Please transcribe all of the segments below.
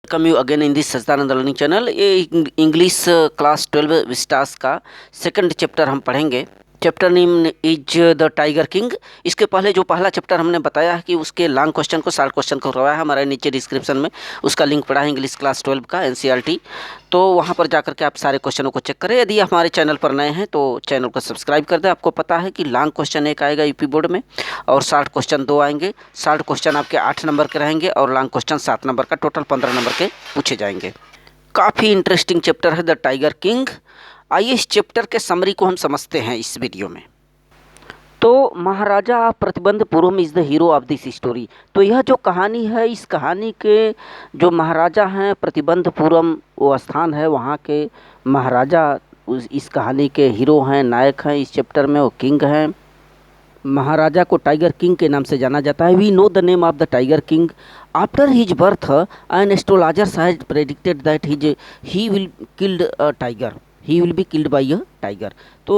Welcome you again in this Sachchidanand learning channel. ये English class 12 Vistas का second chapter हम पढ़ेंगे। Chapter name is the tiger king. इसके पहले जो पहला चैप्टर हमने बताया है कि उसके लॉन्ग क्वेश्चन को शॉर्ट क्वेश्चन को करवाया है, हमारे नीचे डिस्क्रिप्शन में उसका लिंक पड़ा है, इंग्लिश क्लास 12 का एनसीईआरटी। तो वहाँ पर जाकर के आप सारे क्वेश्चनों को चेक करें। यदि हमारे चैनल पर नए हैं तो चैनल को सब्सक्राइब कर दें। आपको पता है कि लॉन्ग क्वेश्चन एक आएगा यूपी बोर्ड में और शॉर्ट क्वेश्चन 2 आएंगे। शॉर्ट क्वेश्चन आपके 8 नंबर के रहेंगे और लॉन्ग क्वेश्चन 7 नंबर का, टोटल 15 नंबर के पूछे जाएंगे। काफ़ी इंटरेस्टिंग चैप्टर है द टाइगर किंग। आइए इस चैप्टर के समरी को हम समझते हैं इस वीडियो में। तो Maharaja Pratibandhapuram is the hero of this story. तो यह जो कहानी है, इस कहानी के जो महाराजा हैं प्रतिबंधपुरम वो स्थान है, वहाँ के महाराजा इस कहानी के हीरो हैं, नायक हैं। इस चैप्टर में वो किंग हैं। महाराजा को टाइगर किंग के नाम से जाना जाता है। We know the name of the tiger king after his birth an astrologers has predicted that he will killed a tiger, he will be killed by a tiger. तो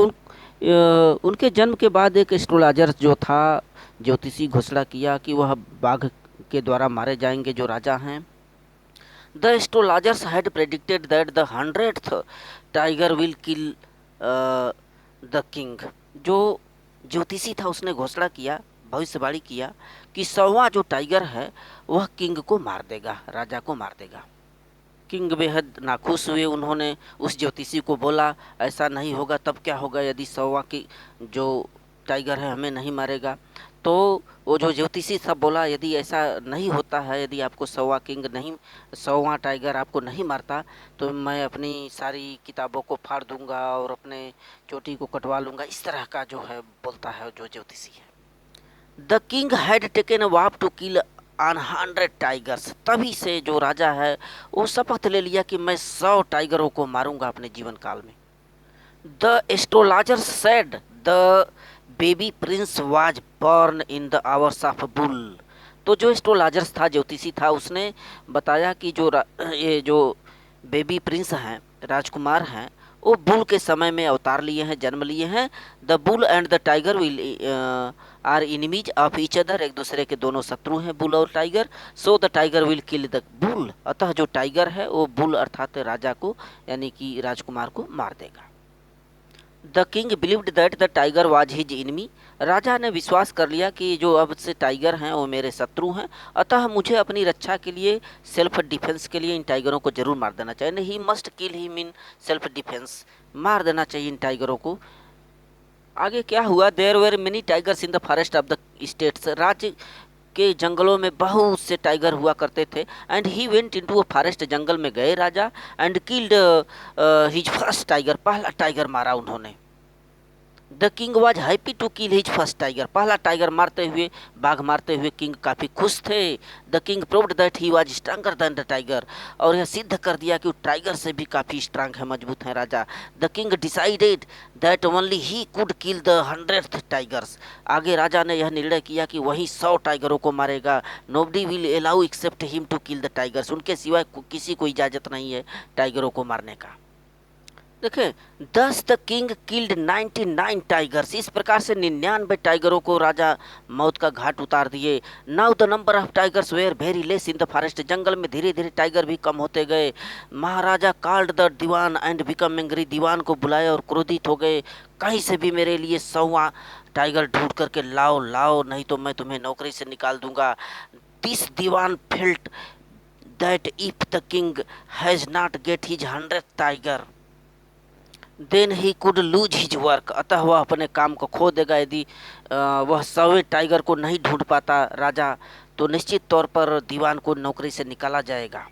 उनके जन्म के बाद एक एस्ट्रोलॉजर जो था, ज्योतिषी घोषणा किया कि वह बाघ के द्वारा मारे जाएंगे जो राजा हैं। The astrologers had predicted that the 100th tiger will kill the king. जो ज्योतिषी था उसने घोषणा किया, भविष्यवाणी किया कि 100वां जो टाइगर है वह किंग को मार देगा, राजा को मार देगा। किंग बेहद नाखुश हुए। उन्होंने उस ज्योतिषी को बोला ऐसा नहीं होगा, तब क्या होगा यदि 100वां की जो टाइगर है हमें नहीं मारेगा। तो वो जो ज्योतिषी था बोला यदि ऐसा नहीं होता है, यदि आपको 100वां किंग नहीं, 100वां टाइगर आपको नहीं मारता तो मैं अपनी सारी किताबों को फाड़ दूंगा और अपने चोटी को कटवा लूँगा। इस तरह का जो है बोलता है जो ज्योतिषी है। The king had taken a vow to kill on 100 tigers. तभी से जो राजा है वो शपथ ले लिया कि मैं 100 टाइगरों को मारूंगा अपने जीवन काल में। The astrologer said the baby Prince was born in the hours of bull. तो जो एस्ट्रोलॉजर्स था, ज्योतिषी था, उसने बताया कि ये जो बेबी प्रिंस हैं, राजकुमार हैं, वो बुल के समय में अवतार लिए हैं, जन्म लिए हैं। The bull and the tiger will are enemies of each other. एक दूसरे के दोनों शत्रु हैं बुल और tiger. So the tiger will kill the bull. अतः जो टाइगर है वो बुल अर्थात राजा को, यानी कि राजकुमार को मार देगा। The king believed that the tiger was his enemy. राजा ने विश्वास कर लिया कि जो अब से टाइगर हैं वो मेरे शत्रु हैं, अतः मुझे अपनी रक्षा के लिए, सेल्फ डिफेंस के लिए इन टाइगरों को जरूर मार देना चाहिए। He must kill him in self defence. मार देना चाहिए इन टाइगरों को। आगे क्या हुआ? There were many tigers in the forest of the states. राज्य के जंगलों में बहुत से टाइगर हुआ करते थे। And he went into a forest. जंगल में गए राजा and killed his first tiger. पहला टाइगर मारा उन्होंने। The king was happy to kill his first tiger. पहला टाइगर मारते हुए, बाघ मारते हुए किंग काफ़ी खुश थे। The king proved that he was stronger than the tiger. और यह सिद्ध कर दिया कि वो टाइगर से भी काफ़ी स्ट्रांग है, मजबूत है राजा। The king decided that only he could kill the 100th tigers. आगे राजा ने यह निर्णय किया कि वही 100 टाइगरों को मारेगा। Nobody will allow except him to kill the tigers. उनके सिवाय किसी को इजाज़त नहीं है टाइगरों को मारने का। देखें, 10 द किंग किल्ड 99 टाइगर्स। इस प्रकार से 99 टाइगरों को राजा मौत का घाट उतार दिए। Now the number of tigers were very less in the forest. जंगल में धीरे धीरे टाइगर भी कम होते गए। Maharaja called the Diwan and became angry. दीवान को बुलाए और क्रोधित हो गए। कहीं से भी मेरे लिए 100वां टाइगर ढूंढ करके लाओ लाओ, नहीं तो मैं तुम्हें नौकरी से निकाल दूंगा। This Dewan felt that if the king has not get his 100th tiger then he could lose his work. अतः वह अपने काम को खो देगा। यदि वह 100वें टाइगर को नहीं ढूंढ पाता राजा, तो निश्चित तौर पर दीवान को नौकरी से निकाला जाएगा।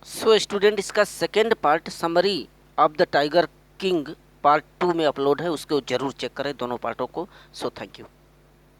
सो स्टूडेंट, इसका second part summary of the tiger king part 2 में अपलोड है, उसको जरूर चेक करें दोनों पार्टों को। So thank you.